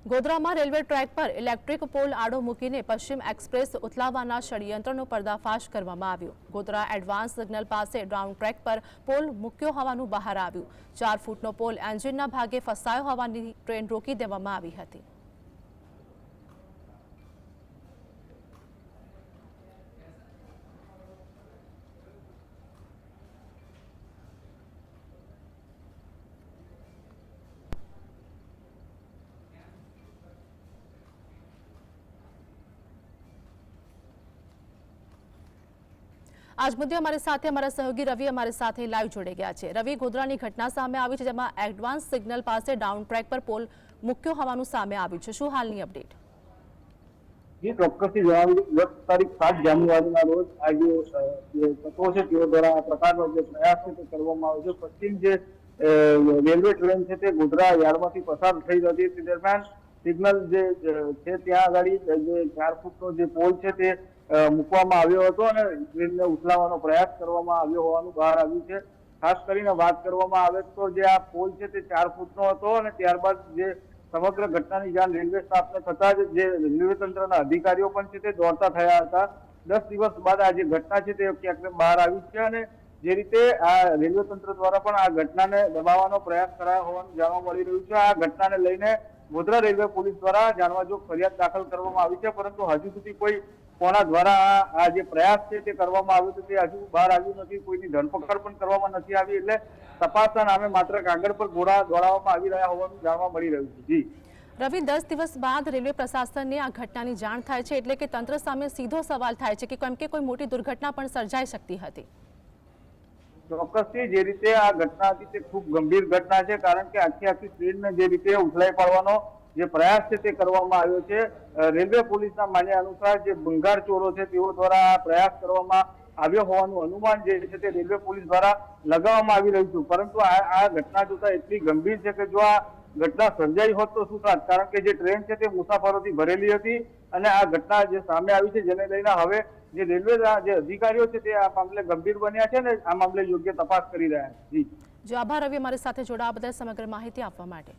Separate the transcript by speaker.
Speaker 1: ગોધરામાં railway track પર electric pole આડો મૂકીને પશ્ચિમ એક્સપ્રેસ ઉથલાવવાના ષડયંત્રનો પર્દાફાશ કરવામાં આવ્યો। ગોધરા એડવાન્સ સિગ્નલ પાસે ડાઉન ટ્રેક પર પોલ મૂક્યો હોવાનું બહાર આવ્યું। 4 ફૂટનો પોલ એન્જિનના ભાગે ફસાયો હોવાની ટ્રેન રોકી દેવામાં આવી હતી। आज मुद्दे हमारे साथ हमारा सहयोगी रवि हमारे साथ लाइव जोड़े गया है। रवि, गोधरानी घटना सामे आई है जेमां एडवांस सिग्नल पासे डाउन ट्रेक पर पोल मूक्यो होवानुं सामे आव्युं छे। शुं हालनी अपडेट?
Speaker 2: जी ચોક્કસથી જણાવ્યું ગત તારીખ 7 જાન્યુઆરીના રોજ આ જે તત્વો છે તેઓ દ્વારા આ પ્રકારનો જે પ્રયાસ છે તે કરવામાં આવ્યો છે। પશ્ચિમ જે રેલવે ટ્રેન છે તે ગોધરા યાર્ડમાંથી પસાર થઈ હતી તે દરમિયાન સિગ્નલ જે છે ત્યાં આગળ જે 4 ફૂટનો જે પોલ છે તે મૂકવામાં આવ્યો હતો અને ટ્રેનને ઉથલાવવાનો પ્રયાસ કરવામાં આવ્યો હોવાનું બહાર આવ્યું છે। ખાસ કરીને વાત કરવામાં આવે તો જે આ પોલ છે તે 4 ફૂટનો હતો અને ત્યારબાદ જે સમગ્ર ઘટનાની જાણ રેલવે સ્ટાફને થતા જ જે રેલવે તંત્રના અધિકારીઓ પણ છે તે દોડતા થયા હતા। 10 દિવસ બાદ આ જે ઘટના છે તે ક્યાંક બહાર આવી છે અને જે રીતે આ રેલવે તંત્ર દ્વારા પણ આ ઘટનાને દબાવવાનો પ્રયાસ કરાયો હોવાનું જાણવા મળી રહ્યું છે। આ ઘટનાને લઈને ગોધરા રેલવે પોલીસ દ્વારા જાણવાજોગ ફરિયાદ દાખલ કરવામાં આવી છે, પરંતુ હજુ સુધી કોઈ કોના દ્વારા આ જે પ્રયાસ છે તે કરવામાં આવ્યો છે તે હજુ બહાર આવ્યું નથી। કોઈની ધરપકડ પણ કરવામાં નથી આવી, એટલે તપાસના નામે માત્ર કાગળ પર ઘોડા દોડાવવામાં આવી રહ્યા હોવાનું જાણવા મળી રહ્યું છે। જી
Speaker 1: રવિ, 10 દિવસ બાદ રેલવે પ્રશાસનને આ ઘટનાની જાણ થાય છે એટલે કે તંત્ર સામે સીધો સવાલ થાય છે કે કેમ કે કોઈ મોટી દુર્ઘટના પણ સર્જાઈ શકતી હતી।
Speaker 2: ચોક્કસથી જે રીતે આ ઘટના હતી તે ખૂબ ગંભીર ઘટના છે, કારણ કે આખી ટ્રેનને જે રીતે ઉથલાઈ પાડવાનો જે પ્રયાસ છે તે કરવામાં આવ્યો છે। રેલવે પોલીસના માન્ય અનુસાર જે ભંગાર ચોરો છે તેઓ દ્વારા આ પ્રયાસ કરવામાં આવ્યો હોવાનું અનુમાન જે છે તે રેલવે પોલીસ દ્વારા લગાવવામાં આવી રહ્યું છે, પરંતુ આ ઘટના જોતા એટલી ગંભીર છે કે જો આ ઘટના સર્જાઈ હોત તો શું થાત, કારણ કે જે ટ્રેન છે તે મુસાફરોથી ભરેલી હતી અને આ ઘટના જે સામે આવી છે જેને લઈને હવે જે રેલવે જે અધિકારીઓ છે તે આ મામલે ગંભીર બન્યા છે ને આ મામલે યોગ્ય તપાસ કરી રહ્યા છે। જી
Speaker 1: આભાર રવિ, અમારી સાથે જોડાવા બદલ સમગ્ર માહિતી આપવા માટે।